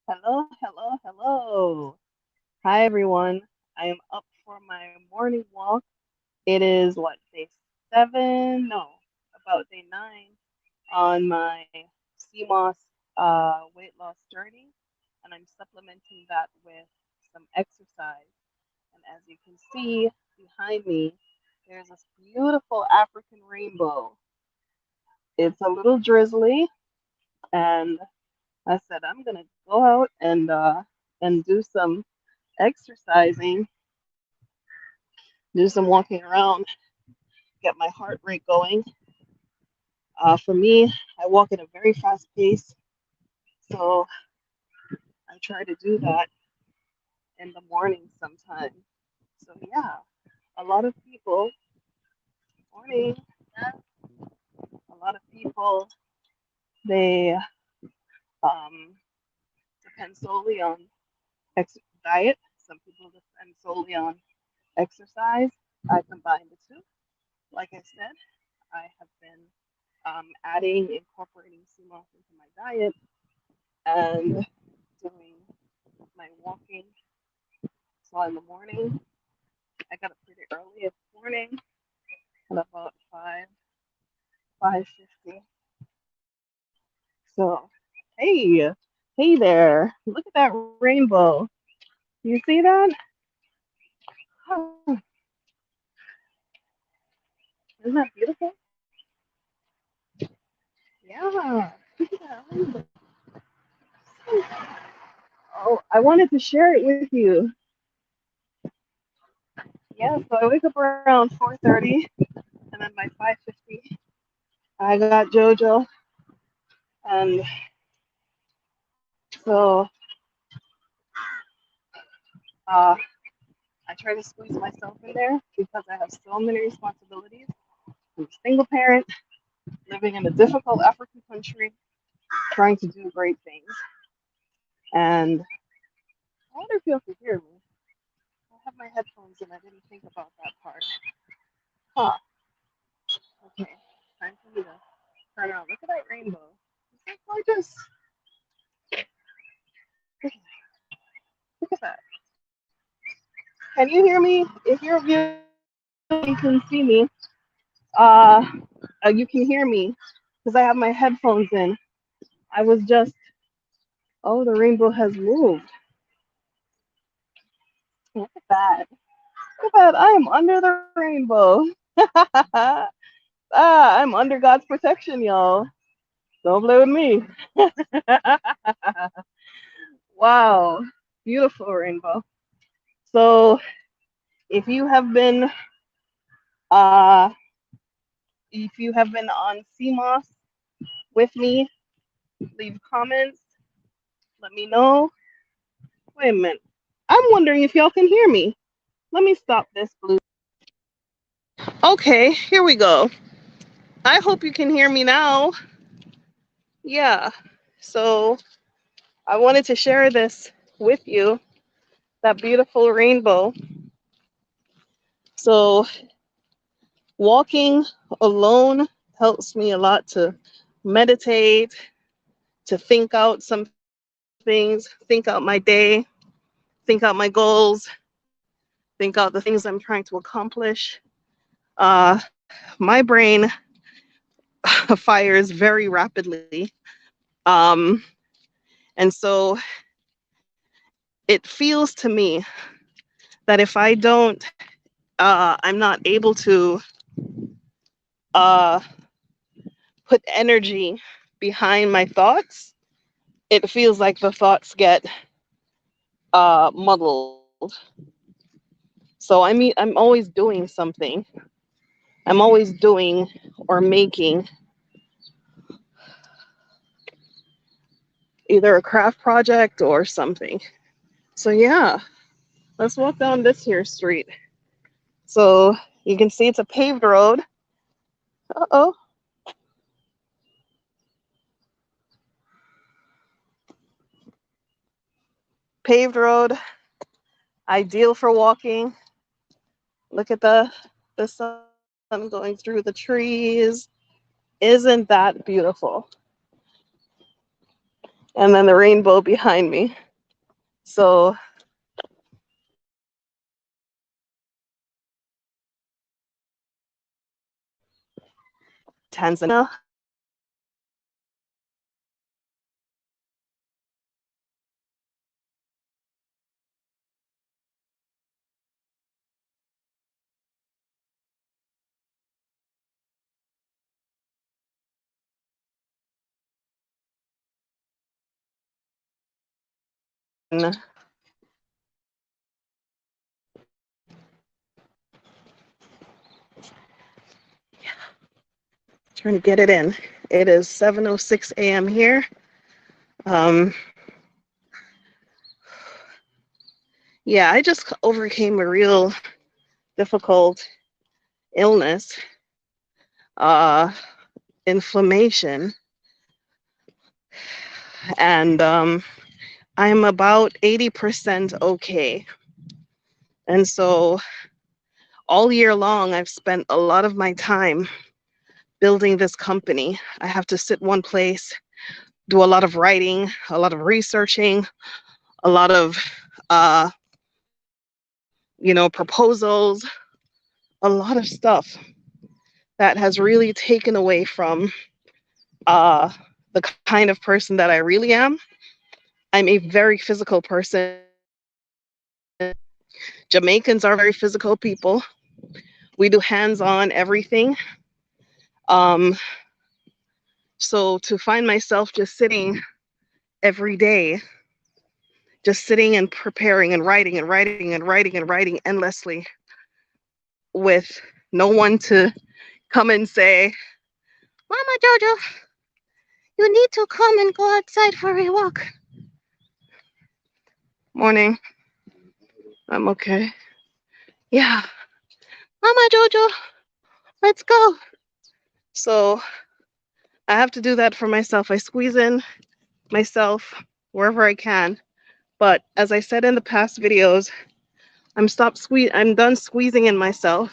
Hello, hello, hello. Hi, everyone. I am up for my morning walk. It is what, day seven? No, about day nine on my CMOS weight loss journey. And I'm supplementing that with some exercise. And as you can see behind me, there's this beautiful African rainbow. It's a little drizzly, and I said I'm gonna go out and do some exercising, do some walking around, get my heart rate going. For me, I walk at a very fast pace, so I try to do that in the morning sometime. So yeah, a lot of people, morning, a lot of people, they um, depend solely on diet. Some people depend solely on exercise. I combine the two. Like I said, I have been incorporating CMOS into my diet and doing my walking. So in the morning, I got up pretty early this morning at about 5:50. So hey, hey there! Look at that rainbow. You see that? Huh. Isn't that beautiful? Yeah. Look at that rainbow. Oh, I wanted to share it with you. Yeah. So I wake up around 4:30, and then by 5:50, I got JoJo, and so uh, I try to squeeze myself in there because I have so many responsibilities. I'm a single parent living in a difficult African country, trying to do great things. And I wonder if you can hear me. I have my headphones and I didn't think about that part. Huh. Okay. Time for me to turn around. Look at that rainbow. Isn't that gorgeous? Look at that. Can you hear me? If you're viewing, you can see me. Uh, you can hear me because I have my headphones in. I was just, oh, the rainbow has moved. Look at that. Look at that. I am under the rainbow. I'm under God's protection, y'all. Don't play with me. Wow. Beautiful rainbow. So if you have been uh if you have been on CMOS with me, leave comments, let me know. Wait a minute. I'm wondering if y'all can hear me. Let me stop this blue. Okay, here we go. I hope you can hear me now. Yeah. So I wanted to share this with you, that beautiful rainbow. So walking alone helps me a lot to meditate, to think out some things, think out my day, think out my goals, think out the things I'm trying to accomplish. My brain fires very rapidly. Um, and so it feels to me that if I don't, I'm not able to uh, put energy behind my thoughts, it feels like the thoughts get muddled. So I'm always doing something. I'm always doing or making either a craft project or something. So yeah, let's walk down this here street. So you can see it's a paved road. Uh-oh. Paved road, ideal for walking. Look at the sun going through the trees. Isn't that beautiful? and then the rainbow behind me. So Tanzania. Trying to get it in. It is 7:06 a.m. here. Yeah, I just overcame a real difficult illness, inflammation, and I'm about 80% okay. And so all year long, I've spent a lot of my time building this company. I have to sit one place, do a lot of writing, a lot of researching, a lot of, proposals, a lot of stuff that has really taken away from the kind of person that I really am. I'm a very physical person. Jamaicans are very physical people. We do hands-on everything. So to find myself just sitting every day, just sitting and preparing and writing and writing and writing and writing endlessly with no one to come and say, Mama Jojo, you need to come and go outside for a walk. Morning. I'm okay. Yeah. Mama Jojo, let's go. So I have to do that for myself. I squeeze in myself wherever I can. But as I said in the past videos, I'm done squeezing in myself.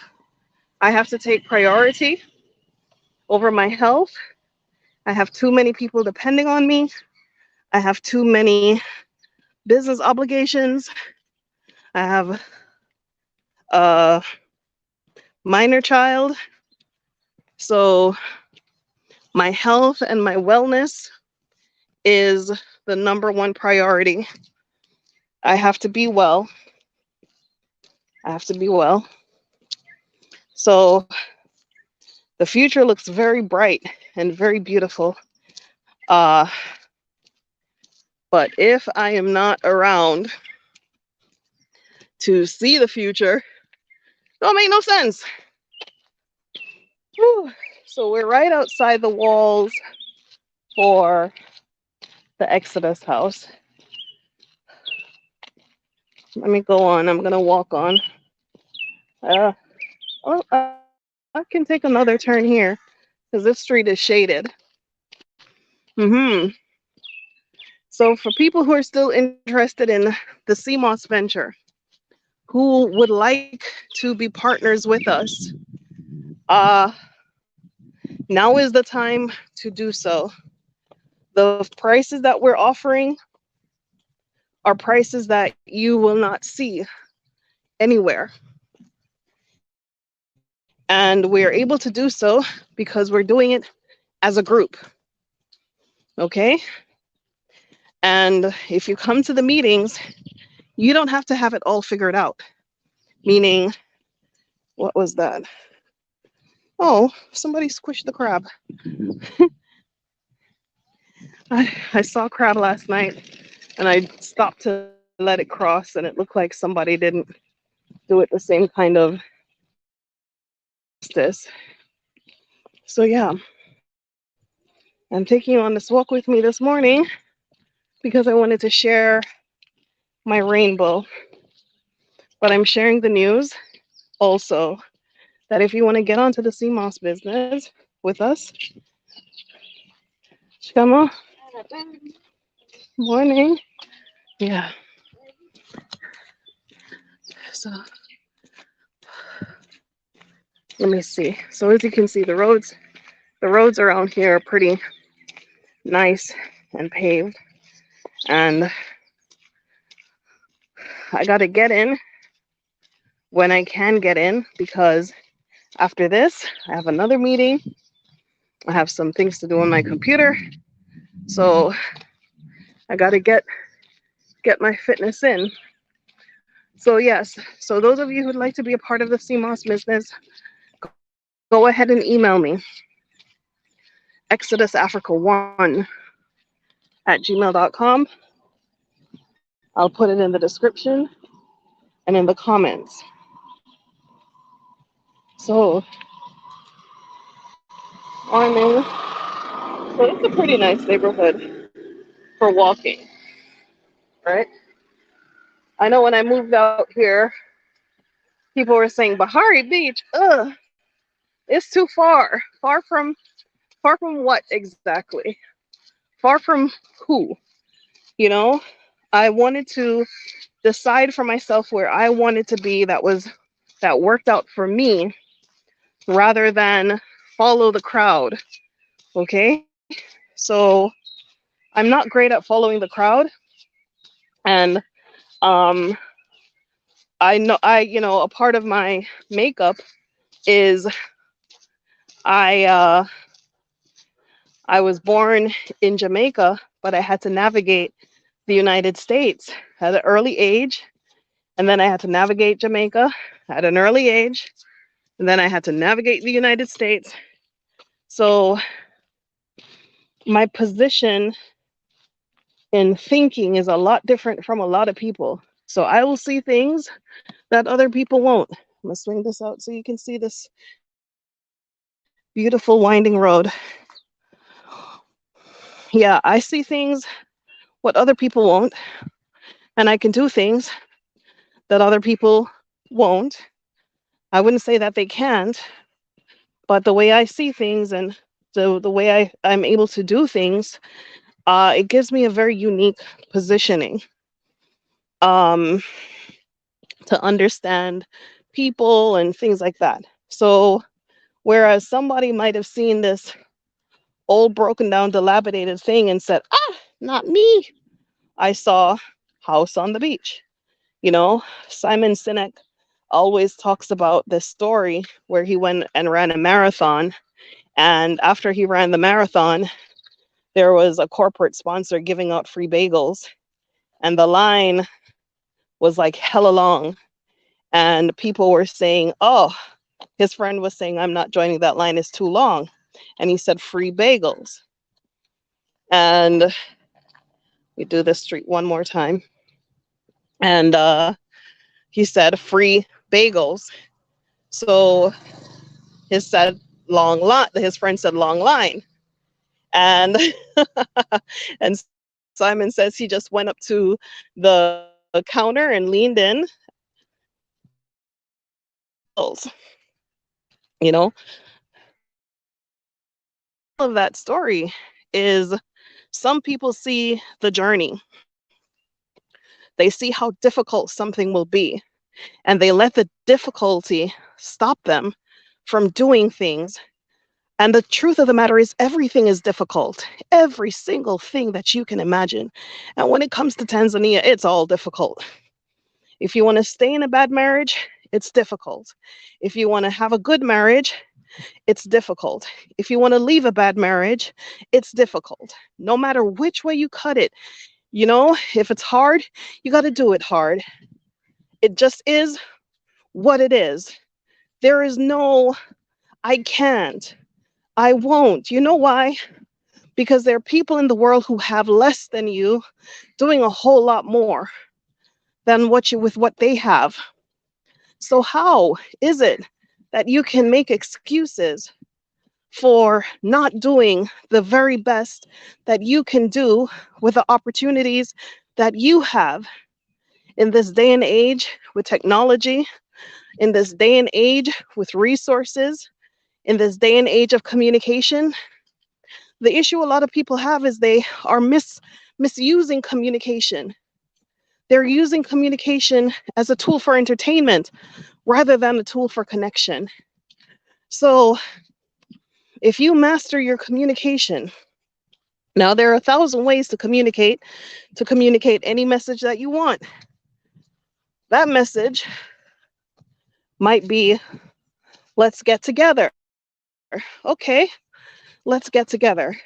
I have to take priority over my health. I have too many people depending on me. I have too many business obligations. I have a minor child. So my health and my wellness is the number one priority. I have to be well. I have to be well. So the future looks very bright and very beautiful. But if I am not around to see the future, don't make no sense. Whew. So we're right outside the walls for the Exodus house. Let me go on. I'm going to walk on. I can take another turn here because this street is shaded. So for people who are still interested in the CMOS venture, who would like to be partners with us, now is the time to do so. The prices that we're offering are prices that you will not see anywhere. And we're able to do so because we're doing it as a group. Okay? And if you come to the meetings, you don't have to have it all figured out. Meaning, what was that? Oh, somebody squished the crab. I saw crab last night and I stopped to let it cross and it looked like somebody didn't do it the same kind of justice. So yeah, I'm taking you on this walk with me this morning because I wanted to share my rainbow. But I'm sharing the news also that if you want to get onto the CMOS business with us, Shama, morning. Yeah. So let me see. So as you can see, the roads around here are pretty nice and paved. And I got to get in when I can get in, because after this, I have another meeting. I have some things to do on my computer. So I got to get my fitness in. So yes, so those of you who'd like to be a part of the CMOS business, go ahead and email me, exodusafrica1@gmail.com. I'll put it in the description and in the comments. So, morning. So it's a pretty nice neighborhood for walking, right? I know when I moved out here, people were saying Bahari Beach, ugh, it's too far. Far from what exactly? Far from who? You know, I wanted to decide for myself where I wanted to be that worked out for me, rather than follow the crowd. Okay? So I'm not great at following the crowd, and um a part of my makeup is I I was born in Jamaica, but I had to navigate the United States at an early age, and then I had to navigate Jamaica at an early age, and then I had to navigate the United States. So my position in thinking is a lot different from a lot of people. So I will see things that other people won't. I'm gonna swing this out so you can see this beautiful winding road. Yeah, I see things what other people won't, and I can do things that other people won't. I wouldn't say that they can't, but the way I see things and the way I'm able to do things, it gives me a very unique positioning um, to understand people and things like that. So whereas somebody might have seen this old, broken down, dilapidated thing and said, ah, not me, I saw House on the Beach. You know, Simon Sinek always talks about this story where he went and ran a marathon. And after he ran the marathon, there was a corporate sponsor giving out free bagels. And the line was like hella long. And people were saying, oh, his friend was saying, I'm not joining that line, it's too long. And he said, free bagels. And we do this street one more time. And he said, free bagels. So his friend said, long line. And and Simon says he just went up to the counter and leaned in. You know, all of that story is some people see the journey. They see how difficult something will be, and they let the difficulty stop them from doing things. And the truth of the matter is, everything is difficult. Every single thing that you can imagine. And when it comes to Tanzania, it's all difficult. If you want to stay in a bad marriage, it's difficult. If you want to have a good marriage, it's difficult. If you want to leave a bad marriage, it's difficult. No matter which way you cut it, if it's hard, you got to do it hard. It just is what it is. There is no, I can't, I won't. You know why? Because there are people in the world who have less than you doing a whole lot more than with what they have. So how is it that you can make excuses for not doing the very best that you can do with the opportunities that you have in this day and age with technology, in this day and age with resources, in this day and age of communication? The issue a lot of people have is they are misusing communication. They're using communication as a tool for entertainment rather than a tool for connection. So if you master your communication, Now, there are 1,000 ways to communicate any message that you want. That message might be, let's get together. Okay, let's get together.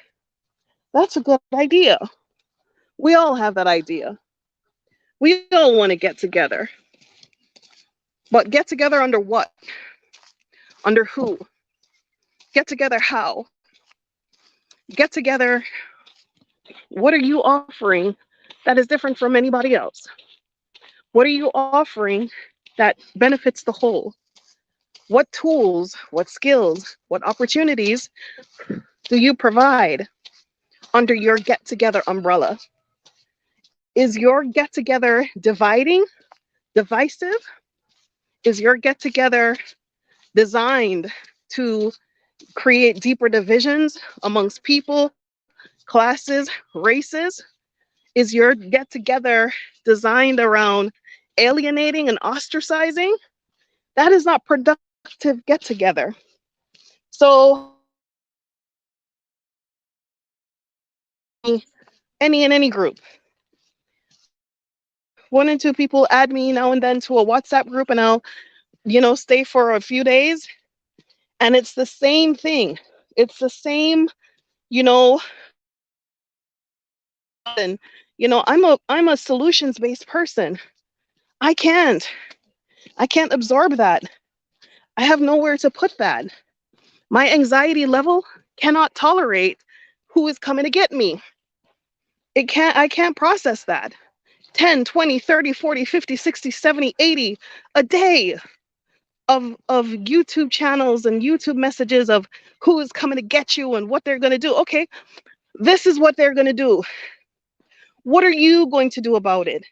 That's a good idea. We all have that idea. We all want to get together. But get together under what? Under who? Get together how? Get together, what are you offering that is different from anybody else? What are you offering that benefits the whole? What tools, what skills, what opportunities do you provide under your get together umbrella? Is your get together dividing, divisive? Is your get together designed to create deeper divisions amongst people, classes, races? Is your get together designed around alienating and ostracizing? That is not productive get together. So, any group. 1 and 2 people add me now and then to a WhatsApp group, and I'll, stay for a few days. And it's the same thing. It's the same, you know, and I'm a solutions-based person. I can't absorb that. I have nowhere to put that. My anxiety level cannot tolerate who is coming to get me. I can't process that. 10, 20, 30, 40, 50, 60, 70, 80 a day of YouTube channels and YouTube messages of who is coming to get you and what they're going to do. Okay, this is what they're going to do. What are you going to do about it?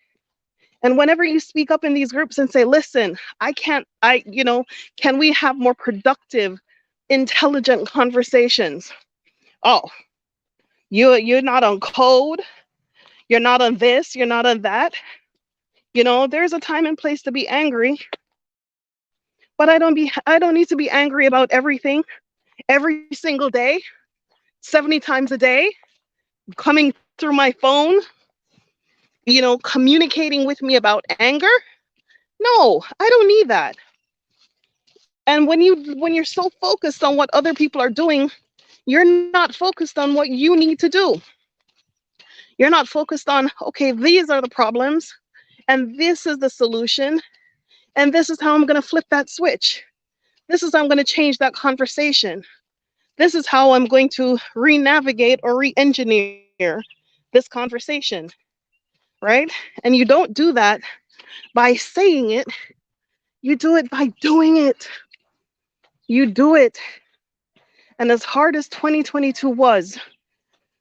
And whenever you speak up in these groups and say, listen, can we have more productive, intelligent conversations? Oh, you're not on code. You're not on this. You're not on that. There's a time and place to be angry, but I don't need to be angry about everything every single day, 70 times a day, coming through my phone, communicating with me about anger. No, I don't need that. And when you're so focused on what other people are doing, you're not focused on what you need to do. You're not focused on, okay, these are the problems, and this is the solution, and this is how I'm going to flip that switch. This is how I'm going to change that conversation. This is how I'm going to re-navigate or re-engineer this conversation, right? And you don't do that by saying it. You do it by doing it. You do it. And as hard as 2022 was,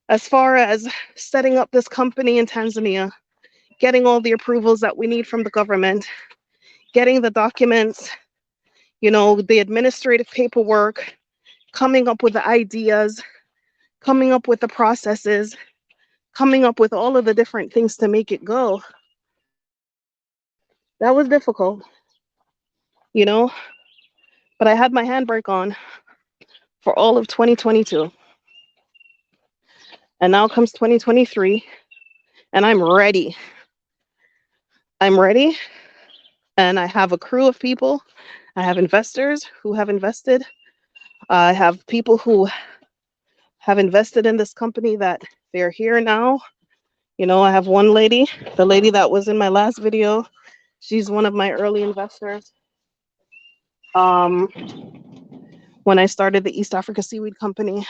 as far as setting up this company in Tanzania, getting all the approvals that we need from the government, getting the documents, the administrative paperwork, coming up with the ideas, coming up with the processes, coming up with all of the different things to make it go. That was difficult, but I had my handbrake on for all of 2022. And now comes 2023, and I'm ready. I'm ready, and I have a crew of people. I have investors who have invested. I have people who have invested in this company that they're here now. I have one lady, the lady that was in my last video. She's one of my early investors. When I started the East Africa Seaweed Company.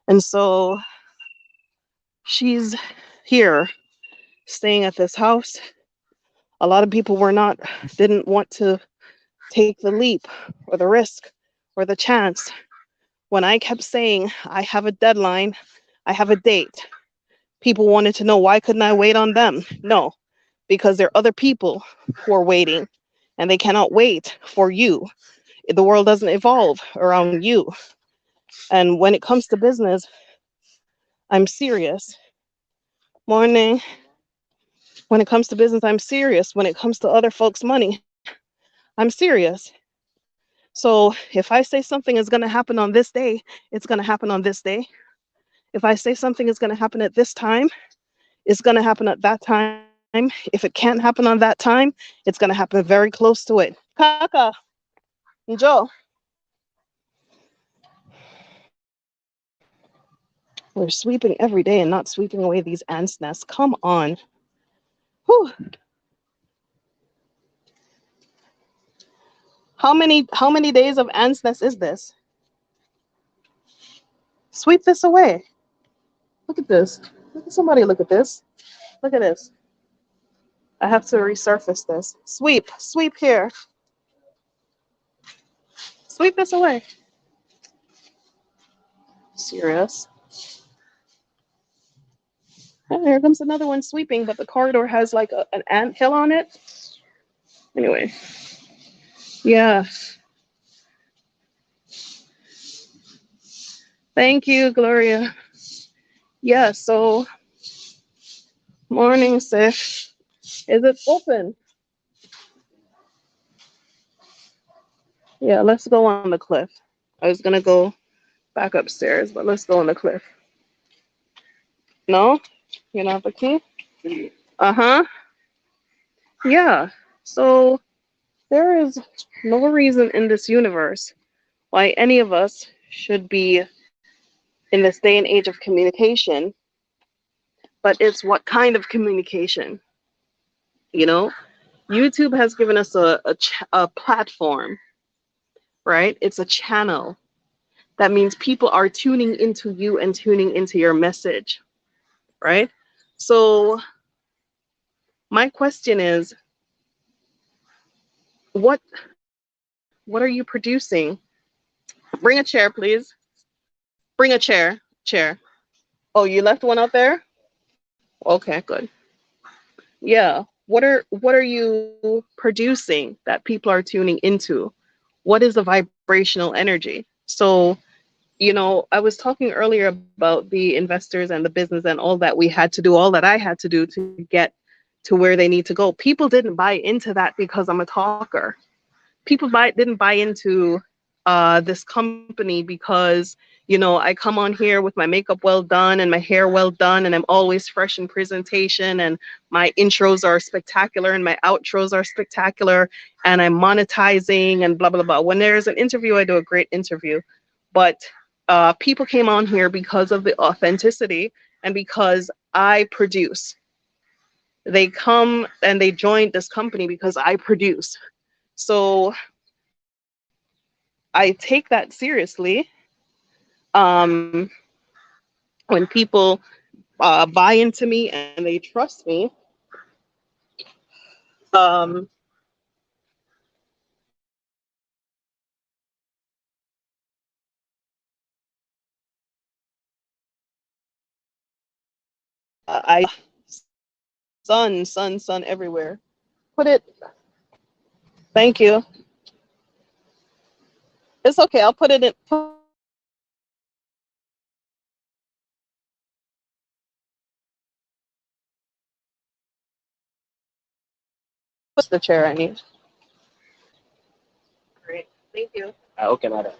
And so she's here staying at this house. A lot of people didn't want to take the leap or the risk or the chance. When I kept saying, I have a deadline, I have a date, people wanted to know, why couldn't I wait on them? No, because there are other people who are waiting, and they cannot wait for you. The world doesn't evolve around you. And when it comes to business, I'm serious. Morning. When it comes to business, I'm serious. When it comes to other folks' money, I'm serious. So if I say something is going to happen on this day, it's going to happen on this day. If I say something is going to happen at this time, it's going to happen at that time. If it can't happen on that time, it's going to happen very close to it. Kaka, Joe, we're sweeping every day and not sweeping away these ants' nests. Come on. Whew. How many days of ants' nest is this? Sweep this away. Look at this. Look at somebody look at this. Look at this. I have to resurface this. Sweep here. Sweep this away. Serious. Oh, here comes another one sweeping, but the corridor has like an ant hill on it. Anyway. Yeah. Thank you, Gloria. Yeah, so morning, sis. Is it open? Yeah, let's go on the cliff. I was gonna go back upstairs, but let's go on the cliff. No? You don't have the key? Uh-huh. Yeah. So there is no reason in this universe why any of us should be in this day and age of communication, but it's what kind of communication? You know, YouTube has given us a platform, right? It's a channel. That means people are tuning into you and tuning into your message, right? So my question is, what are you producing? Bring a chair, please. Bring a chair. Oh, you left one out there? Okay, good. Yeah. What are you producing that people are tuning into? What is the vibrational energy? So, I was talking earlier about the investors and the business and all that we had to do, all that I had to do to get to where they need to go. People didn't buy into that because I'm a talker. People didn't buy into this company because I come on here with my makeup well done and my hair well done and I'm always fresh in presentation and my intros are spectacular and my outros are spectacular and I'm monetizing and blah blah blah. When there's an interview, I do a great interview, but people came on here because of the authenticity and because I produce. They come and they joined this company because I produce. So I take that seriously. Um, when people buy into me and they trust me, um, I sun everywhere. Put it. Thank you. It's okay. I'll put it in. What's the chair I need? Great. Thank you. Okay, madam.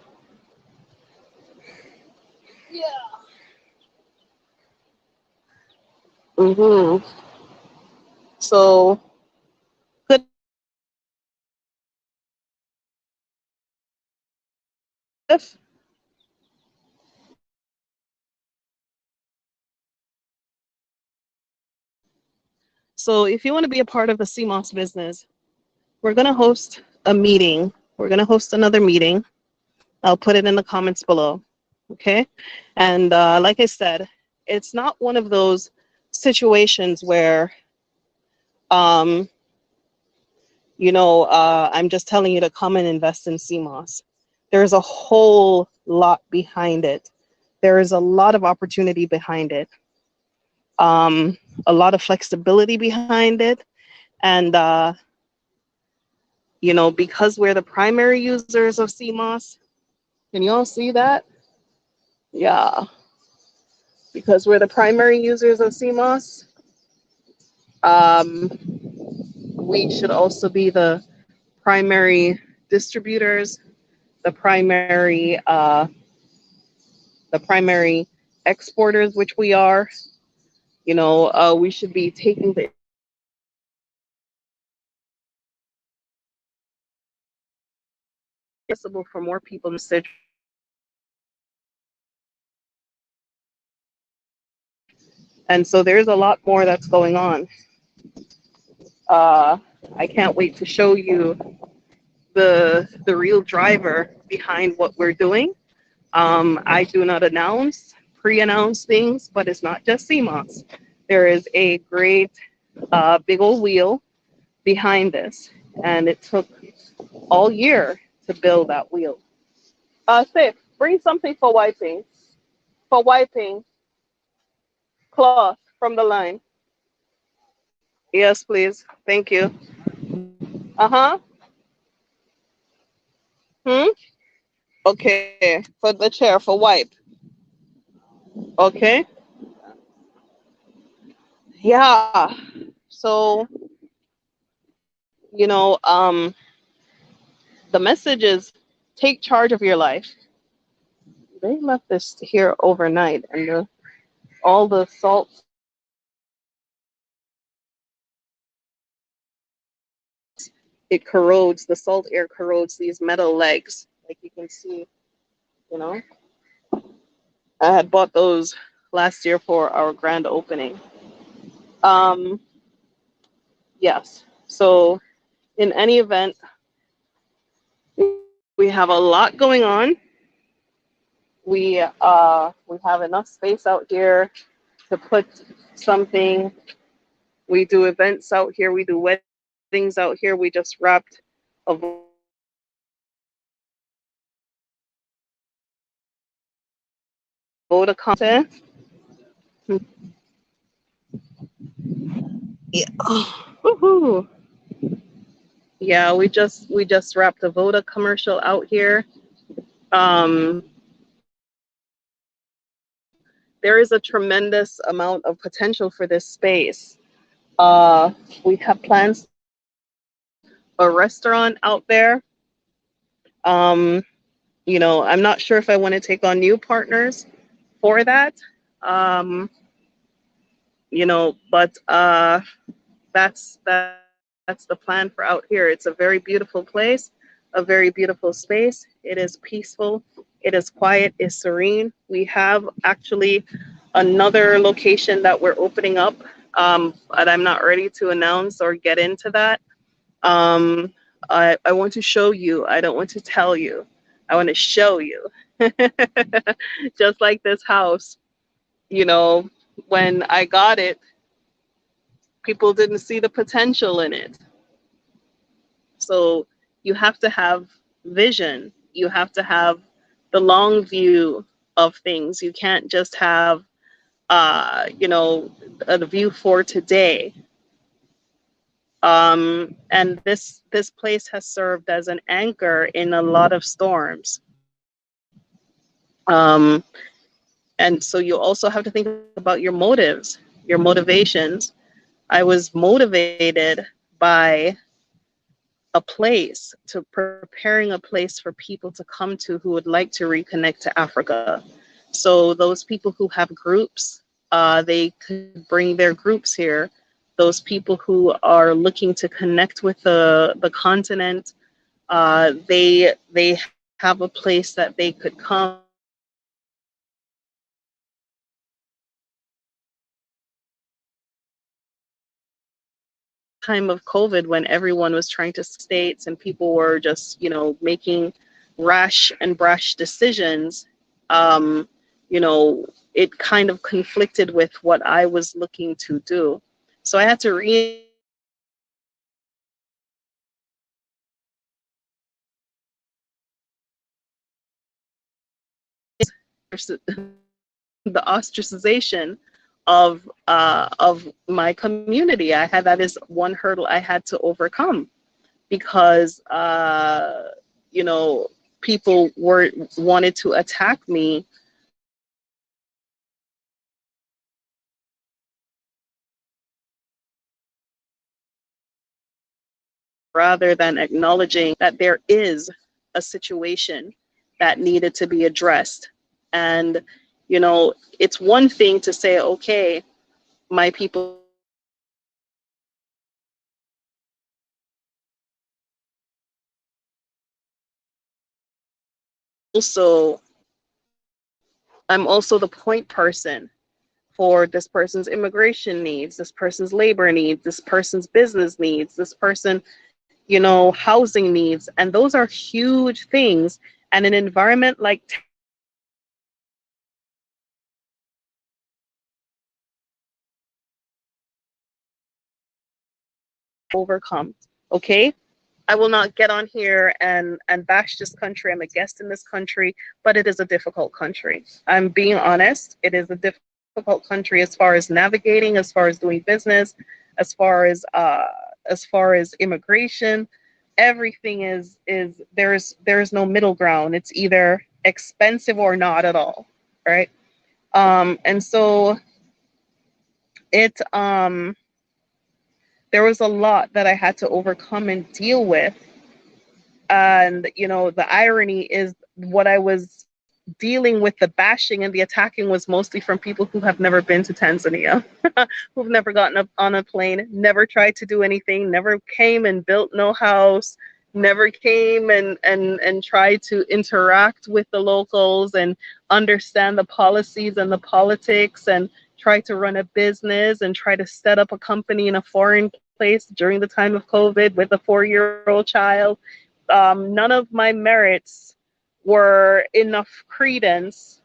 Yeah. Mhm. So good. So if you want to be a part of the CMOS business, we're going to host a meeting. We're going to host another meeting. I'll put it in the comments below. Okay. And like I said, it's not one of those situations where, um, I'm just telling you to come and invest in CMOS. There's a whole lot behind it. There is a lot of opportunity behind it. A lot of flexibility behind it. And, because we're the primary users of CMOS, can you all see that? Yeah. Because we're the primary users of CMOS, we should also be the primary distributors, the primary exporters, which we are, we should be taking the possible for more people to sit. And so there's a lot more that's going on. Uh, I can't wait to show you the real driver behind what we're doing. I do not pre-announce things, but it's not just CMOS. There is a great big old wheel behind this, and it took all year to build that wheel. Sif, bring something for wiping. For wiping, cloth from the line. Yes, please. Thank you. Uh-huh. Hmm? Okay. For the chair, for wipe. Okay. Yeah. So, the message is take charge of your life. They left this here overnight, and all the salt, it corrodes, the salt air corrodes these metal legs. Like you can see, you know. I had bought those last year for our grand opening. Um, yes. So in any event, we have a lot going on. We have enough space out here to put something. We do events out here. We do weddings out here. We just wrapped a voda contest. Yeah. Woohoo. Yeah, we just wrapped a Voda commercial out here. Um, there is a tremendous amount of potential for this space. We have plans a restaurant out there. Um, I'm not sure if I want to take on new partners for that. Um, but that's the plan for out here. It's a very beautiful place, a very beautiful space. It is peaceful, it is quiet, it's serene. We have actually another location that we're opening up, but I'm not ready to announce or get into that. Um, I want to show you. I don't want to tell you. I want to show you. Just like this house, when I got it, people didn't see the potential in it. So you have to have vision. You have to have the long view of things. You can't just have, a view for today. And this place has served as an anchor in a lot of storms. Um, and so you also have to think about your motives, your motivations. I was motivated by a place, to preparing a place for people to come to who would like to reconnect to Africa. So those people who have groups, they could bring their groups here. Those people who are looking to connect with the continent, they have a place that they could come. Time of COVID, when everyone was trying to states and people were just, making rash and brash decisions, um, it kind of conflicted with what I was looking to do. So I had to the ostracization of my community. That is one hurdle I had to overcome, because people wanted to attack me rather than acknowledging that there is a situation that needed to be addressed. And You know, it's one thing to say, okay, my people support me, but it's another thing to say, okay, also I'm also the point person for this person's immigration needs, this person's labor needs, this person's business needs, this person, you know, housing needs. And those are huge things. And an environment like Texas, where overcome. Okay. I will not get on here and bash this country. I'm a guest in this country, but it is a difficult country. I'm being honest. It is a difficult country as far as navigating, as far as doing business, as far as immigration. Everything is there's no middle ground. It's either expensive or not at all, right? And so it there was a lot that I had to overcome and deal with. And, you know, the irony is what I was dealing with, the bashing and the attacking, was mostly from people who have never been to Tanzania, who've never gotten up on a plane, never tried to do anything, never came and built no house, never came and tried to interact with the locals and understand the policies and the politics and try to run a business and try to set up a company in a foreign place during the time of COVID with a 4-year-old child. None of my merits were enough credence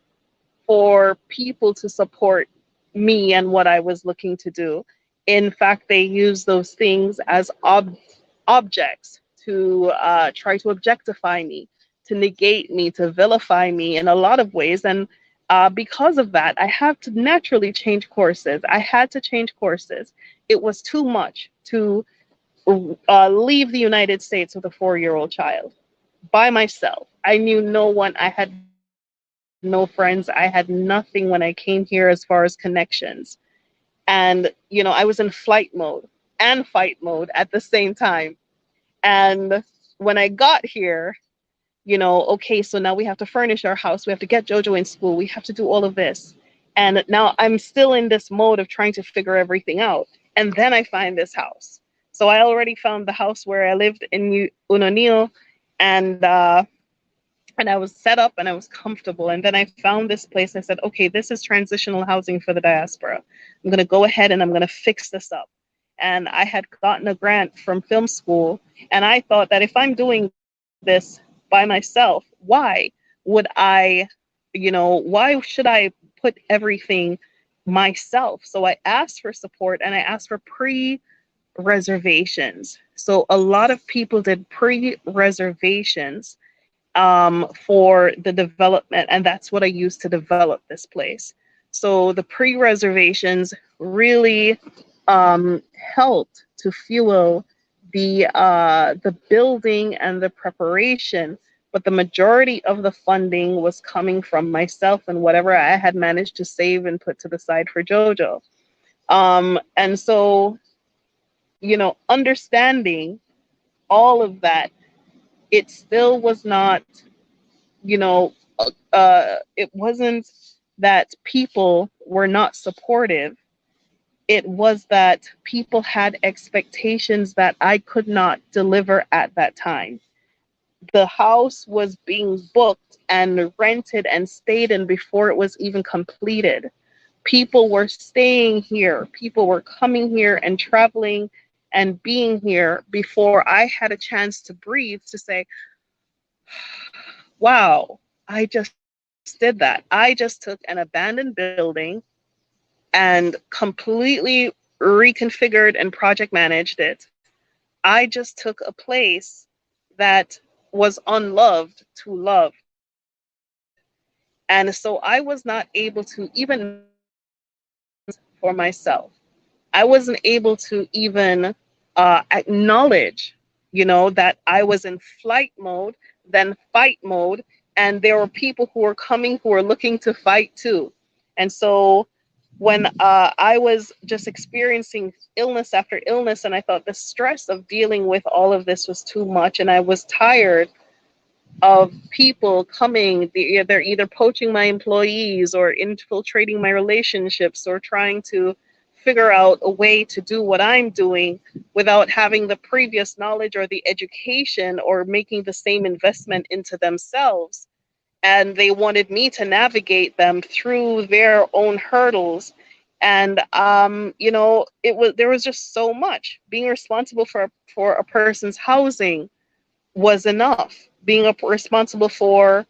for people to support me and what I was looking to do. In fact, they use those things as objects to try to objectify me, to negate me, to vilify me in a lot of ways. And because of that, I have to naturally change courses. I had to change courses. It was too much to leave the United States with a 4-year-old child by myself. I knew no one. I had no friends. I had nothing when I came here as far as connections. And, you know, I was in flight mode and fight mode at the same time. And when I got here, you know, okay, so now we have to furnish our house. We have to get JoJo in school. We have to do all of this. And now I'm still in this mode of trying to figure everything out. And then I find this house. So I already found the house where I lived in Unonil, and and I was set up and I was comfortable. And then I found this place. I said, okay, this is transitional housing for the diaspora. I'm going to go ahead and I'm going to fix this up. And I had gotten a grant from film school. And I thought that if I'm doing this by myself, why would why should I put everything myself? So I asked for support and I asked for pre-reservations. So a lot of people did pre-reservations for the development, and that's what I used to develop this place. So the pre-reservations really helped to fuel the building and the preparation, but the majority of the funding was coming from myself and whatever I had managed to save and put to the side for JoJo. And so, you know, understanding all of that, it still was not, you know, it wasn't that people were not supportive. It was that people had expectations that I could not deliver at that time. The house was being booked and rented and stayed in before it was even completed. People were staying here, people were coming here and traveling and being here before I had a chance to breathe to say, wow, I just did that. I just took an abandoned building and completely reconfigured and project managed it. I just took a place that was unloved to loved. And so I was not able to even manage for myself. I wasn't able to even acknowledge, you know, that I was in flight mode, then fight mode, and there were people who were coming who were looking to fight too. And so when I was just experiencing illness after illness, and I thought the stress of dealing with all of this was too much, and I was tired, of people coming. They're either poaching my employees or infiltrating my relationships or trying to figure out a way to do what I'm doing without having the previous knowledge or the education or making the same investment into themselves. And they wanted me to navigate them through their own hurdles. And it was there was just so much. Being responsible for a person's housing was enough. Being responsible for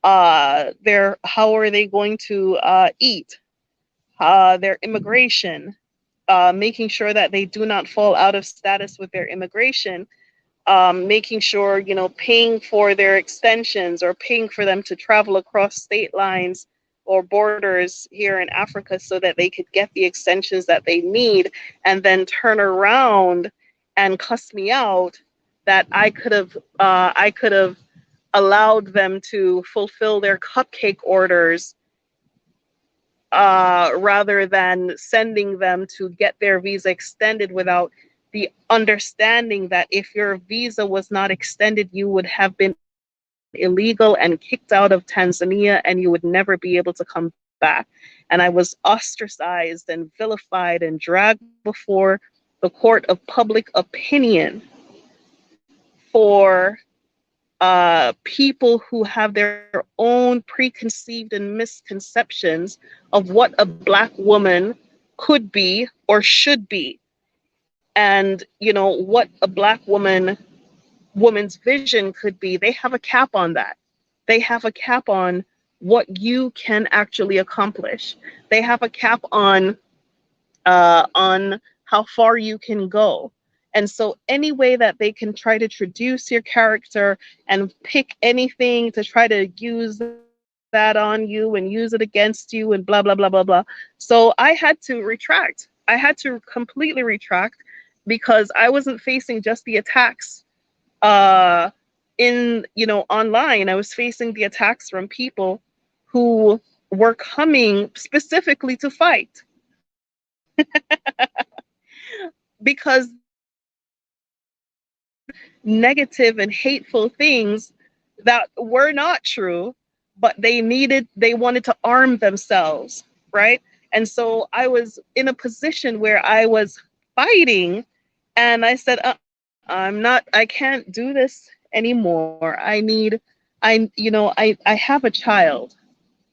their how are they going to eat, their immigration, making sure that they do not fall out of status with their immigration, making sure, paying for their extensions or paying for them to travel across state lines or borders here in Africa so that they could get the extensions that they need and then turn around and cuss me out that I could have allowed them to fulfill their cupcake orders rather than sending them to get their visa extended without the understanding that if your visa was not extended, you would have been illegal and kicked out of Tanzania and you would never be able to come back. And I was ostracized and vilified and dragged before the court of public opinion for people who have their own preconceived and misconceptions of what a Black woman could be or should be. And, what a Black woman's vision could be. They have a cap on that. They have a cap on what you can actually accomplish. They have a cap on how far you can go. And so, any way that they can try to traduce your character and pick anything to try to use that on you and use it against you and blah, blah, blah, blah, blah. So, I had to retract. I had to completely retract because I wasn't facing just the attacks online. I was facing the attacks from people who were coming specifically to fight because negative and hateful things that were not true, but they wanted to arm themselves, right? And so I was in a position where I was fighting and I said, I can't do this anymore. I have a child,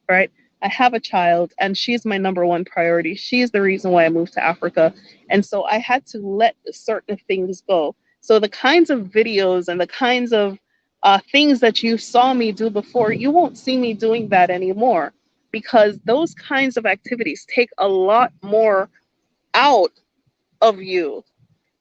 right? I have a child and she's my number one priority. She's the reason why I moved to Africa. And so I had to let certain things go. So the kinds of videos and the kinds of things that you saw me do before, you won't see me doing that anymore because those kinds of activities take a lot more out of you,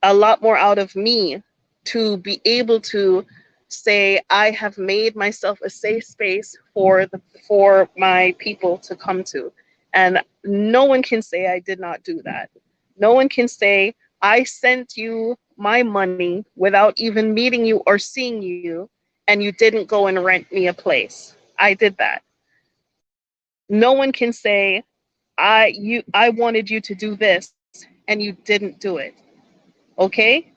a lot more out of me to be able to say I have made myself a safe space for my people to come to. And no one can say I did not do that. No one can say I sent you my money without even meeting you or seeing you and you didn't go and rent me a place. I did that. No one can say I wanted you to do this and you didn't do it. Okay?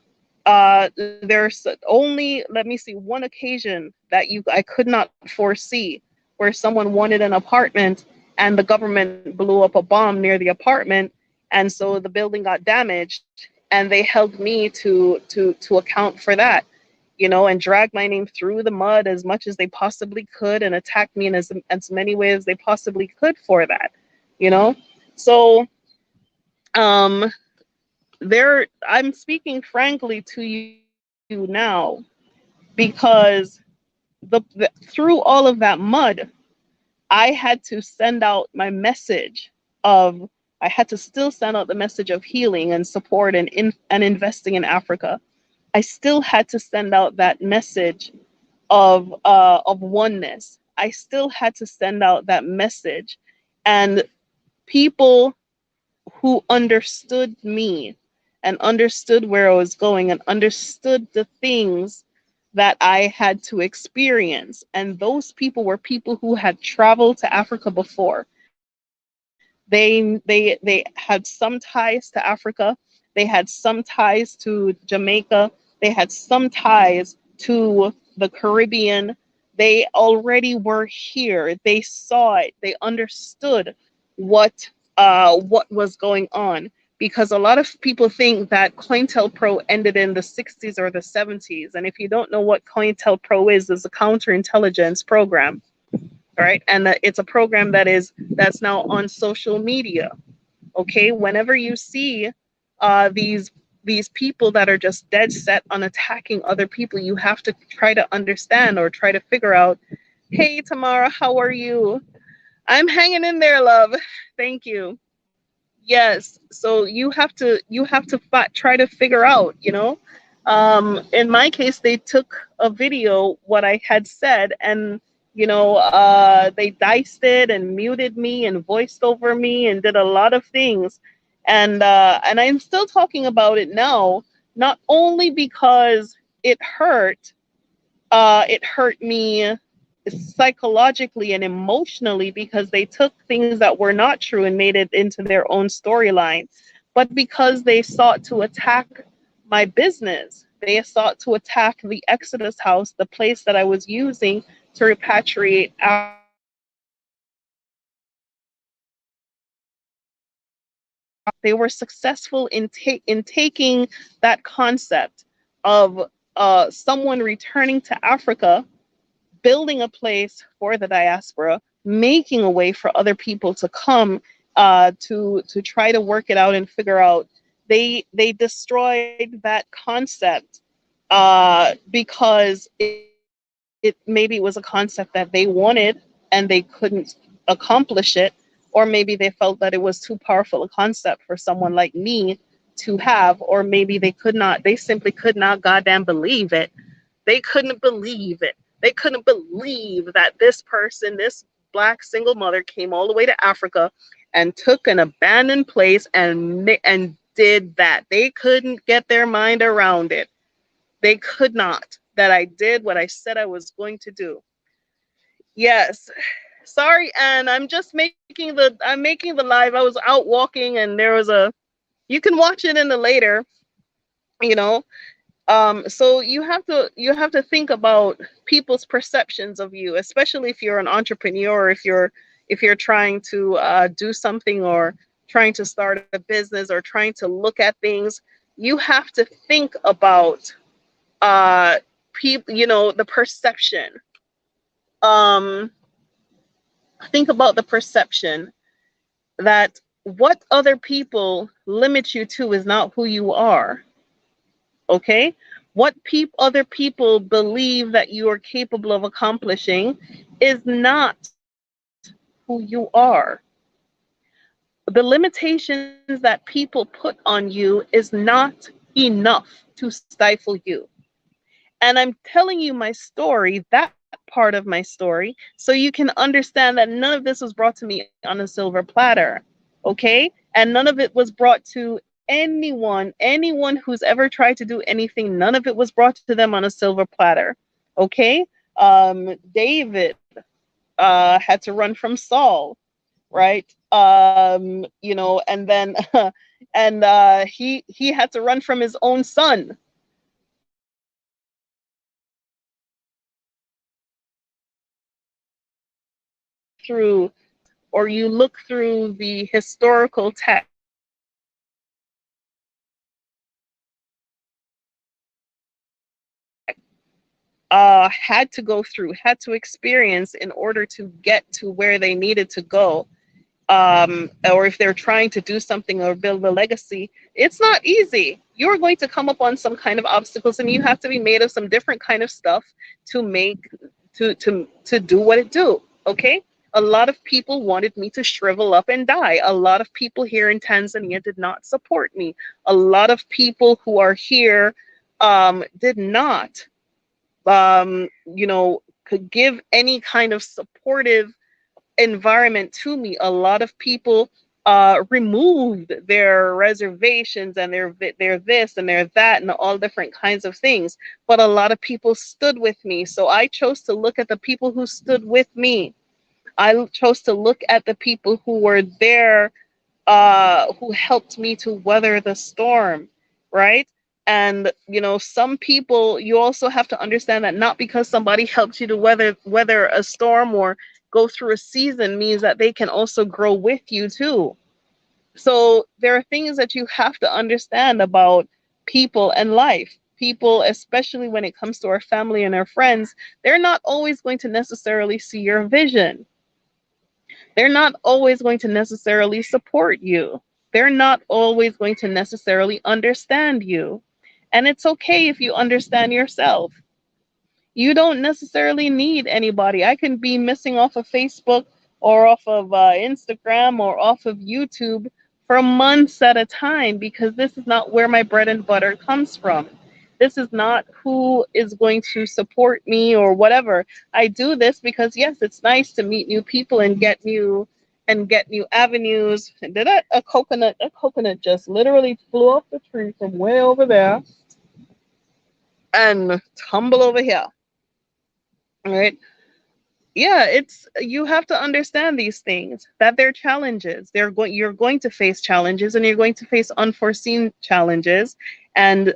There's only, let me see, one occasion that I could not foresee where someone wanted an apartment and the government blew up a bomb near the apartment, and so the building got damaged, and they held me to account for that, and dragged my name through the mud as much as they possibly could, and attacked me in as many ways as they possibly could for that, you know. So, um, I'm speaking frankly to you now because through all of that mud, I had to send out my message of I had to still send out the message of healing and support and investing in Africa. I still had to send out that message of oneness. I still had to send out that message, and people who understood me and understood where I was going and understood the things that I had to experience. And those people were people who had traveled to Africa before. They had some ties to Africa. They had some ties to Jamaica. They had some ties to the Caribbean. They already were here. They saw it. They understood what was going on. Because a lot of people think that COINTELPRO ended in the 60s or the 70s. And if you don't know what COINTELPRO is, it's a counterintelligence program, right? And it's a program that's now on social media. Okay, whenever you see these people that are just dead set on attacking other people, you have to try to understand or try to figure out, hey Tamara, how are you? I'm hanging in there, love. Thank you. Yes, so you have to try to figure out, in my case they took a video what I had said, and they diced it and muted me and voiced over me and did a lot of things, and I'm still talking about it now, not only because it hurt me psychologically and emotionally because they took things that were not true and made it into their own storyline, but because they sought to attack my business. They sought to attack the Exodus House, the place that I was using to repatriate they were successful in taking that concept of someone returning to Africa, building a place for the diaspora, making a way for other people to come to try to work it out and figure out. They destroyed that concept because it maybe it was a concept that they wanted and they couldn't accomplish it, or maybe they felt that it was too powerful a concept for someone like me to have, or maybe they simply could not goddamn believe it. They couldn't believe it. They couldn't believe that this person, this black single mother, came all the way to Africa and took an abandoned place and did that. They couldn't get their mind around it. They could not. That I did what I said I was going to do. Yes. Sorry, and I'm making the live. I was out walking and there was a you can watch it in the later, you know. So you have to think about people's perceptions of you, especially if you're an entrepreneur, if you're trying to do something, or trying to start a business, or trying to look at things. You have to think about uh people, the perception. um think about the perception that what other people limit you to is not who you are. Okay, what other people believe that you are capable of accomplishing is not who you are. The limitations that people put on you is not enough to stifle you. And I'm telling you my story, that part of my story, so you can understand that none of this was brought to me on a silver platter. Okay? And none of it was brought to anyone who's ever tried to do anything, none of it was brought to them on a silver platter. Okay? David had to run from Saul, right? And then and he had to run from his own son. Through or you look through the historical text, had to go through, had to experience in order to get to where they needed to go. Or if they're trying to do something or build a legacy, it's not easy. You're going to come up on some kind of obstacles, and you have to be made of some different kind of stuff to make to do what it do. Okay. A lot of people wanted me to shrivel up and die. A lot of people here in Tanzania did not support me. A lot of people who are here did not could give any kind of supportive environment to me. A lot of people removed their reservations and their this and their that and all different kinds of things. But a lot of people stood with me. So I chose to look at the people who stood with me. I chose to look at the people who were there, who helped me to weather the storm, right? And some people, you also have to understand that not because somebody helped you to weather a storm or go through a season means that they can also grow with you too. So there are things that you have to understand about people and life. People, especially when it comes to our family and our friends, they're not always going to necessarily see your vision. They're not always going to necessarily support you. They're not always going to necessarily understand you. And it's okay if you understand yourself. You don't necessarily need anybody. I can be missing off of Facebook or off of Instagram or off of YouTube for months at a time because this is not where my bread and butter comes from. This is not who is going to support me or whatever. I do this because yes, it's nice to meet new people and get new avenues. And did a coconut just literally flew off the tree from way over there and tumble over here. All right. Yeah, it's you have to understand these things that they're challenges. You're going to face challenges and you're going to face unforeseen challenges. And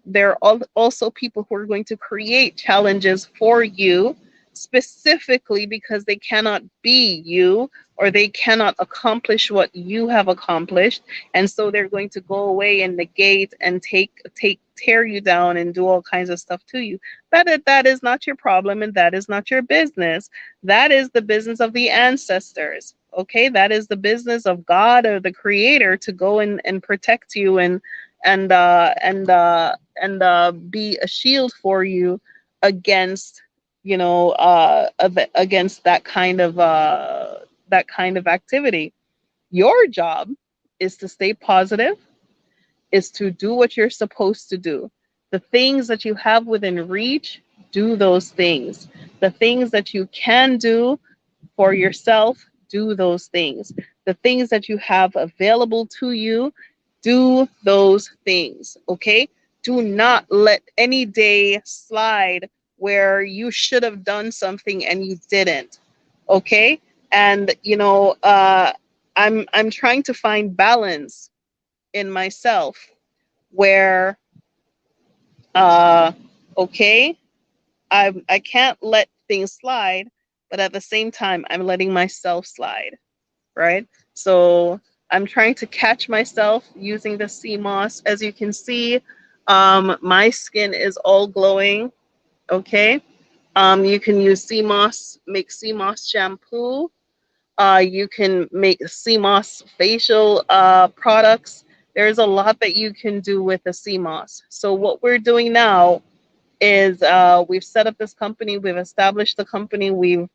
there are also people who are going to create challenges for you specifically because they cannot be you or they cannot accomplish what you have accomplished. And so they're going to go away and negate and tear you down and do all kinds of stuff to you. That is not your problem and that is not your business. That is the business of the ancestors. Okay, that is the business of God or the Creator to go and protect you and be a shield for you against against that kind of activity. Your job is to stay positive, is to do what you're supposed to do. The things that you have within reach, do those things. The things that you can do for yourself, do those things. The things that you have available to you, do those things. Okay? Do not let any day slide where you should have done something and you didn't. Okay? And I'm trying to find balance in myself where uh okay, I can't let things slide, but at the same time I'm letting myself slide, right? So I'm trying to catch myself using the sea moss. As you can see, my skin is all glowing. Okay. You can use sea moss, make sea moss shampoo. You can make sea moss facial products. There's a lot that you can do with the sea moss. So what we're doing now is we've set up this company, we've established the company, we've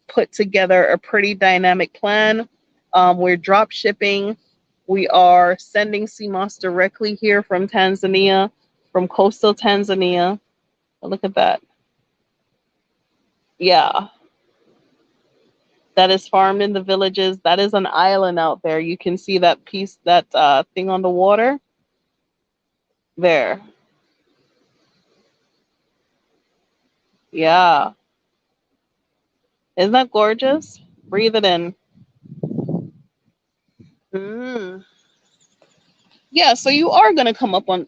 put together a pretty dynamic plan. We're drop shipping. We are sending sea moss directly here from Tanzania, from coastal Tanzania. Look at that. Yeah, that is farmed in the villages. That is an island out there. You can see that piece, that thing on the water there. Yeah, isn't that gorgeous? Breathe it in. Mm. Yeah, so you are gonna come up on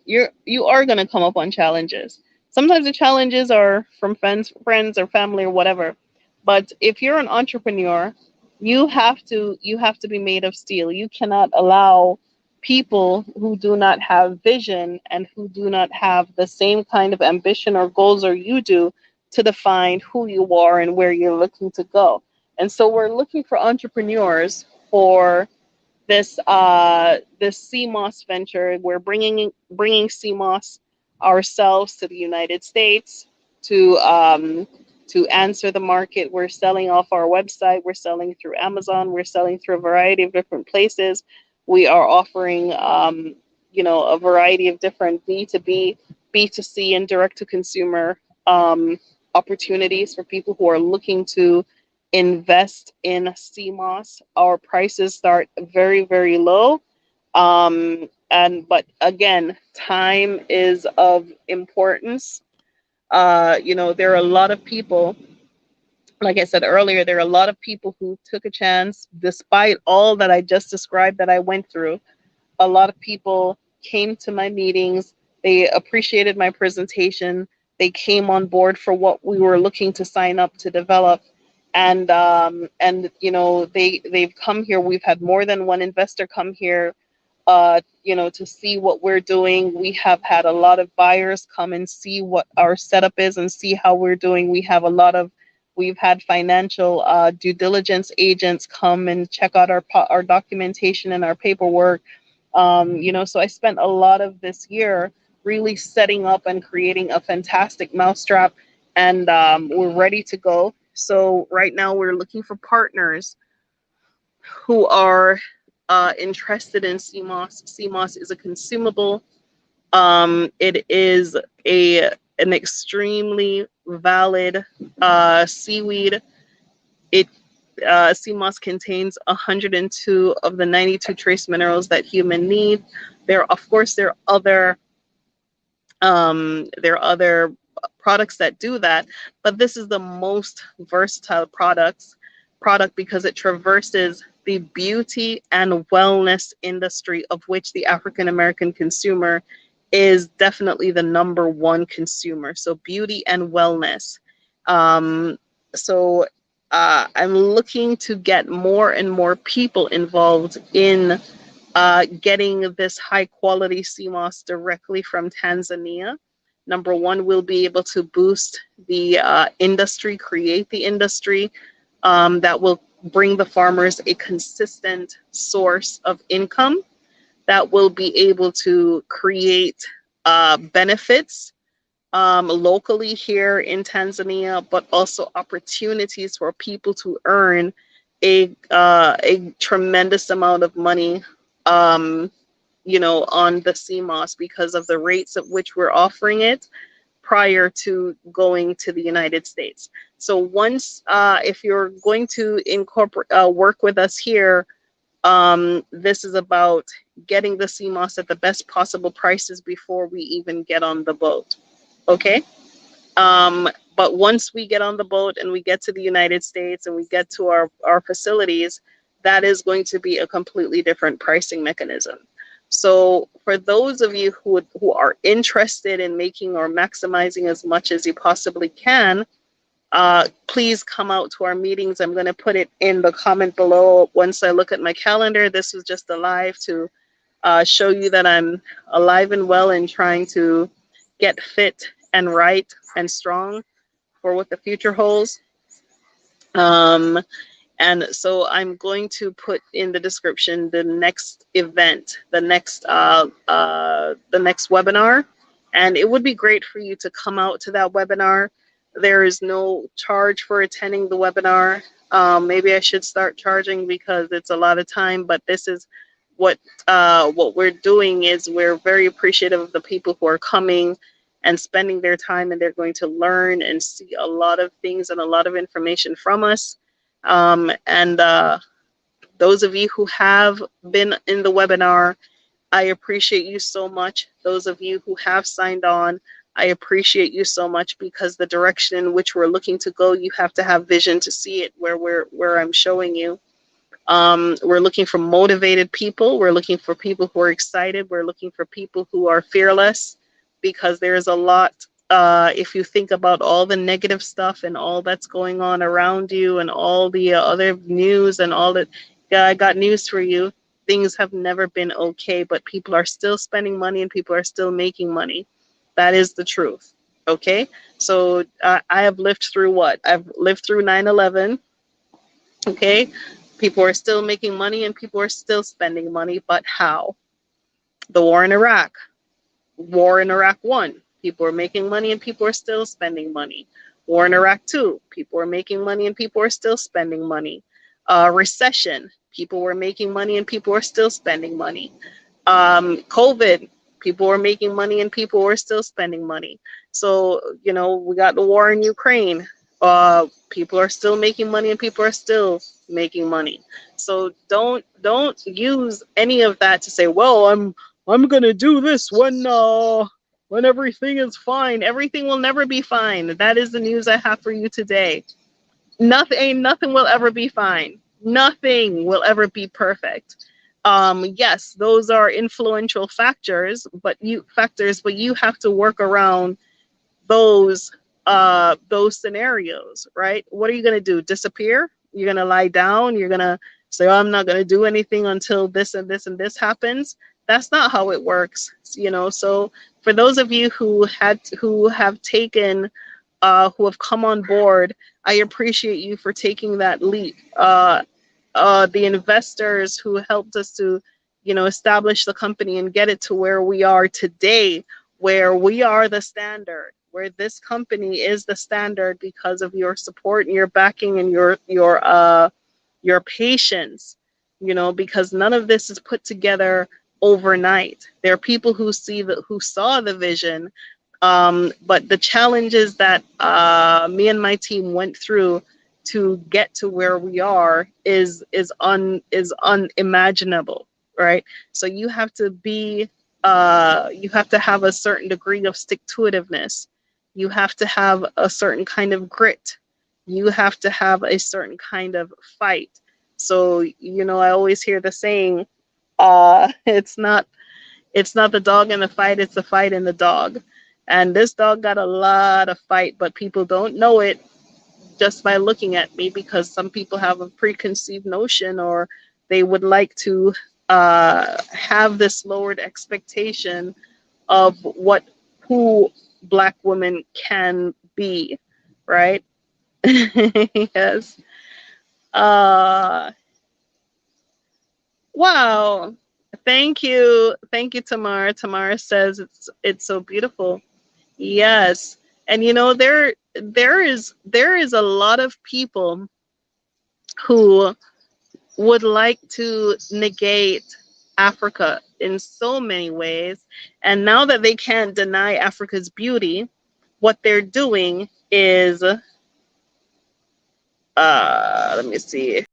challenges. Sometimes the challenges are from friends or family or whatever. But if you're an entrepreneur, you have to be made of steel. You cannot allow people who do not have vision and who do not have the same kind of ambition or goals or you do to define who you are and where you're looking to go. And so we're looking for entrepreneurs for this CMOS venture. We're bringing CMOS ourselves to the United States to answer the market. We're selling off our website. We're selling through Amazon. We're selling through a variety of different places. We are offering a variety of different B2B, B2C, and direct to consumer opportunities for people who are looking to invest in CMOS. Our prices start very, very low. But again, time is of importance. There are a lot of people, like I said earlier, there are a lot of people who took a chance despite all that I just described that I went through. A lot of people came to my meetings They appreciated my presentation. They came on board for what we were looking to sign up to develop. And you know, they've come here. We've had more than one investor come here, you know, to see what we're doing. We have had a lot of buyers come and see what our setup is and see how we're doing. We've had financial due diligence agents come and check out our documentation and our paperwork. You know, so I spent a lot of this year really setting up and creating a fantastic mousetrap, and we're ready to go. So right now we're looking for partners who are interested in CMOS. CMOS is a consumable. It is an extremely valid seaweed. It CMOS contains 102 of the 92 trace minerals that human need. Of course, there are other products that do that, but this is the most versatile product because it traverses the beauty and wellness industry, of which the African American consumer is definitely the number one consumer. So beauty and wellness. Um, so I'm looking to get more and more people involved in getting this high quality CMOS directly from Tanzania. Number one, we'll be able to boost the industry, create the industry that will bring the farmers a consistent source of income, that will be able to create benefits locally here in Tanzania, but also opportunities for people to earn a tremendous amount of money, um, you know, on the CMOS because of the rates at which we're offering it prior to going to the United States. So once, if you're going to incorporate, work with us here, this is about getting the CMOS at the best possible prices before we even get on the boat. Okay. But once we get on the boat and we get to the United States and we get to our facilities, that is going to be a completely different pricing mechanism. So for those of you who are interested in making or maximizing as much as you possibly can, please come out to our meetings. I'm going to put it in the comment below once I look at my calendar. This was just a live to show you that I'm alive and well and trying to get fit and right and strong for what the future holds. And so I'm going to put in the description the next event, the next webinar, and it would be great for you to come out to that webinar. There is no charge for attending the webinar. Maybe I should start charging because it's a lot of time, but this is what we're doing is we're very appreciative of the people who are coming and spending their time, and they're going to learn and see a lot of things and a lot of information from us. And those of you who have been in the webinar, I appreciate you so much. Those of you who have signed on, I appreciate you so much, because the direction in which we're looking to go, you have to have vision to see it where I'm showing you. We're looking for motivated people. We're looking for people who are excited. We're looking for people who are fearless, because there's a lot, if you think about all the negative stuff and all that's going on around you and all the other news and all that, yeah, I got news for you. Things have never been okay, but people are still spending money and people are still making money. That is the truth. Okay. So I have lived through what? I've lived through 9/11. Okay. People are still making money and people are still spending money, but how? The war in Iraq. War in Iraq 1. People are making money and people are still spending money. War in Iraq 2. People are making money and people are still spending money. Recession. People were making money and people are still spending money. COVID. People were making money and people were still spending money. So, you know, we got the war in Ukraine. People are still making money and people are still making money. So don't use any of that to say, well, I'm gonna do this when everything is fine. Everything will never be fine. That is the news I have for you today. Nothing will ever be fine. Nothing will ever be perfect. Yes, those are influential factors, but you have to work around those scenarios, right? What are you going to do? Disappear? You're going to lie down? You're going to say, oh, I'm not going to do anything until this and this and this happens? That's not how it works, you know. So for those of you who have taken who have come on board, I appreciate you for taking that leap. The investors who helped us to, you know, establish the company and get it to where we are today, where we are the standard, where this company is the standard because of your support and your backing and your patience, you know, because none of this is put together overnight. There are people who who saw the vision, but the challenges that me and my team went through to get to where we are is unimaginable, right? So you have to have a certain degree of stick-to-itiveness. You have to have a certain kind of grit. You have to have a certain kind of fight. So, you know, I always hear the saying, it's not the dog in the fight, it's the fight in the dog. And this dog got a lot of fight, but people don't know it just by looking at me, because some people have a preconceived notion, or they would like to have this lowered expectation of who Black women can be, right? Yes. Uh, wow. Thank you, Tamara. Tamara says it's so beautiful. Yes. And you know, there is a lot of people who would like to negate Africa in so many ways. And now that they can't deny Africa's beauty, what they're doing is let me see.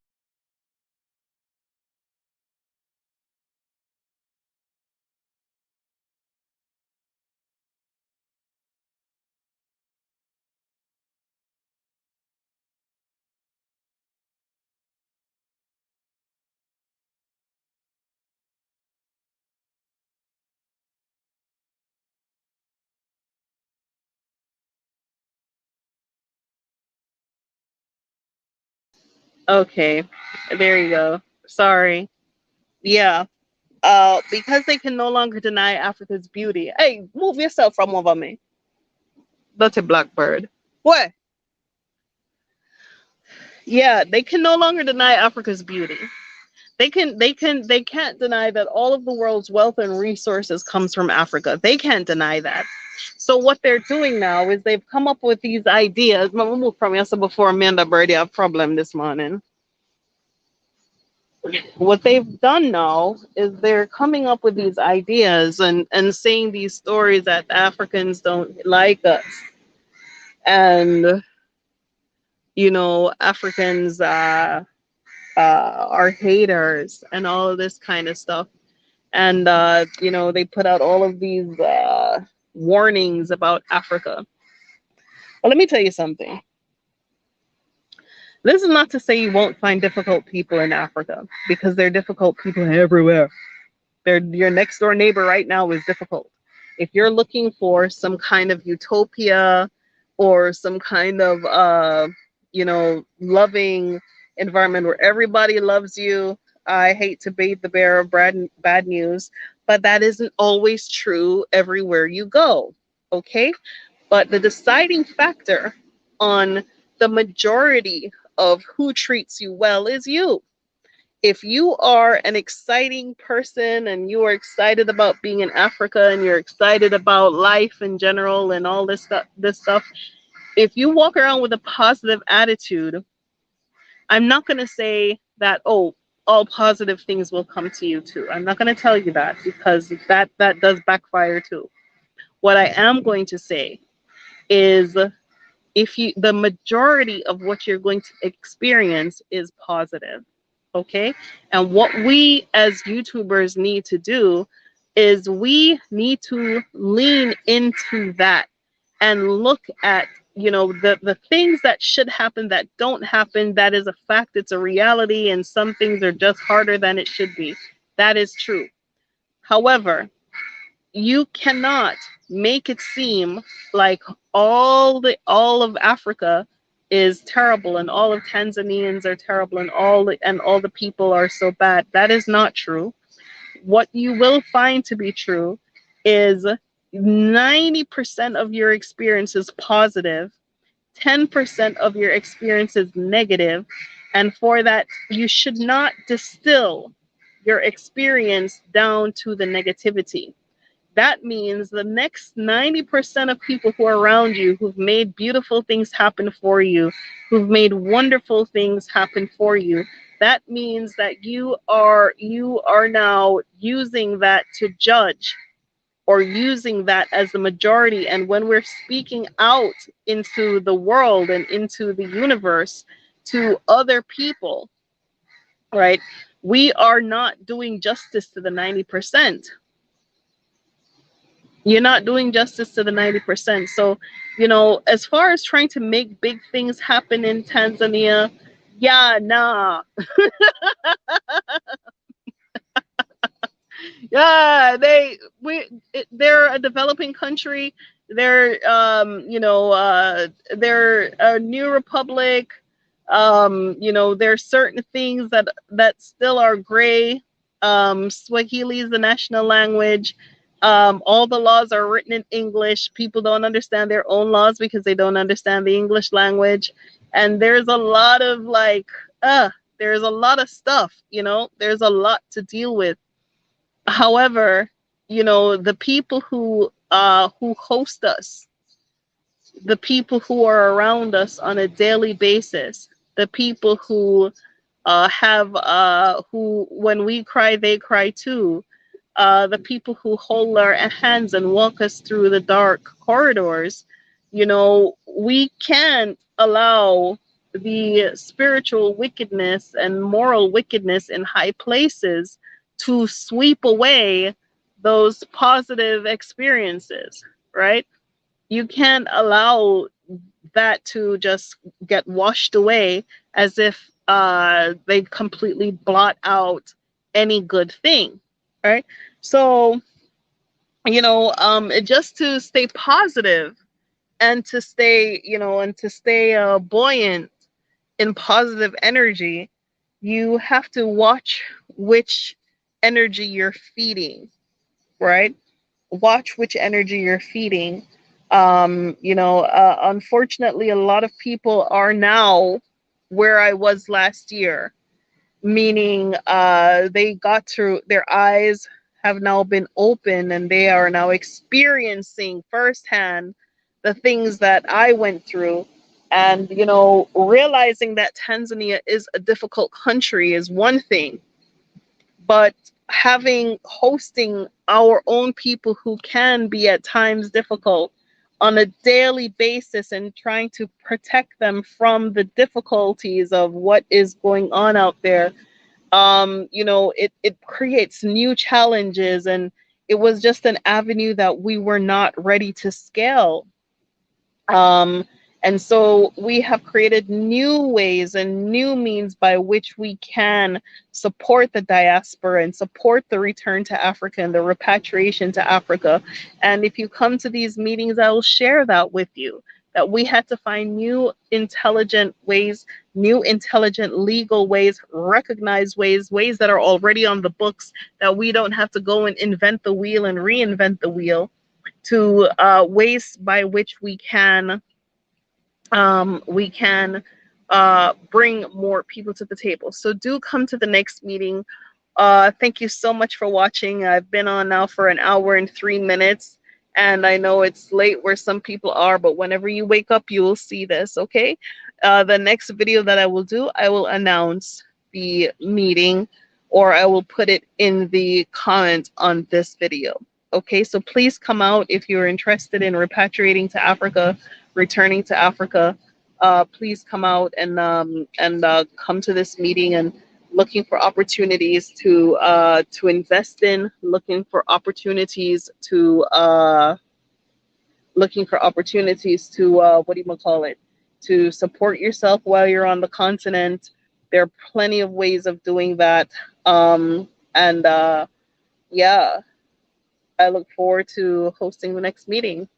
Okay, there you go. Sorry. Yeah. Because they can no longer deny Africa's beauty. Hey, move yourself from over me. That's a blackbird. What? Yeah, they can no longer deny Africa's beauty. They can't deny that all of the world's wealth and resources comes from Africa. They can't deny that. So what they're doing now is they've come up with these ideas. Mama move from yesterday before Amanda Birdie have problem this morning. What they've done now is they're coming up with these ideas and saying these stories that Africans don't like us. And you know, Africans are haters and all of this kind of stuff. And you know, they put out all of these warnings about Africa. Well, let me tell you something. This is not to say you won't find difficult people in Africa, because there are difficult people everywhere. Your next door neighbor right now is difficult. If you're looking for some kind of utopia or some kind of you know, loving environment where everybody loves you, I hate to be the bearer of bad news, but that isn't always true everywhere you go. Okay? But the deciding factor on the majority of who treats you well is you. If you are an exciting person and you are excited about being in Africa and you're excited about life in general and all this stuff, if you walk around with a positive attitude, I'm not going to say that, oh, all positive things will come to you too. I'm not going to tell you that, because that does backfire too. What I am going to say is, if you the majority of what you're going to experience is positive, okay? And what we as YouTubers need to do is we need to lean into that and look at, you know, the things that should happen that don't happen. That is a fact, it's a reality, and some things are just harder than it should be. That is true. However, you cannot make it seem like all of Africa is terrible and all of Tanzanians are terrible and all the people are so bad. That is not true. What you will find to be true is 90% of your experience is positive, 10% of your experience is negative, and for that, you should not distill your experience down to the negativity. That means the next 90% of people who are around you who've made beautiful things happen for you, who've made wonderful things happen for you, that means that you are now using that to judge or using that as the majority. And when we're speaking out into the world and into the universe to other people, right, we are not doing justice to the 90%. You're not doing justice to the 90%. So, as far as trying to make big things happen in Tanzania, yeah, nah. Yeah, they're a developing country. They're a new republic. There's certain things that still are gray. Swahili is the national language. All the laws are written in English. People don't understand their own laws because they don't understand the English language. And there's a lot of there's a lot of stuff, there's a lot to deal with. However, the people who host us, the people who are around us on a daily basis, the people who who, when we cry, they cry too. The people who hold our hands and walk us through the dark corridors, we can't allow the spiritual wickedness and moral wickedness in high places to sweep away those positive experiences, right? You can't allow that to just get washed away as if they completely blot out any good thing, right? So, just to stay positive and to stay, buoyant in positive energy, you have to watch which energy you're feeding, right? Watch which energy you're feeding. Unfortunately, a lot of people are now where I was last year, meaning they got through, their eyes have now been open and they are now experiencing firsthand the things that I went through. And, realizing that Tanzania is a difficult country is one thing, but hosting our own people who can be at times difficult on a daily basis and trying to protect them from the difficulties of what is going on out there, it creates new challenges, and it was just an avenue that we were not ready to scale. um, and so we have created new ways and new means by which we can support the diaspora and support the return to Africa and the repatriation to Africa. And if you come to these meetings, I will share that with you, that we had to find new intelligent ways, new intelligent legal ways, recognized ways that are already on the books, that we don't have to go and invent the wheel and reinvent the wheel, to ways by which we can bring more people to the table. So do come to the next meeting. Thank you so much for watching. I've been on now for an hour and 3 minutes, and I know it's late where some people are, but whenever you wake up, you will see this, okay? The next video that I will do, I will announce the meeting, or I will put it in the comments on this video. Okay, so please come out if you're interested in repatriating to Africa, returning to Africa. Please come out and come to this meeting, and looking for opportunities to invest in, looking for opportunities to what do you call it, to support yourself while you're on the continent. There are plenty of ways of doing that. And yeah, I look forward to hosting the next meeting.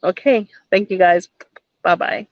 Okay, thank you guys. Bye bye.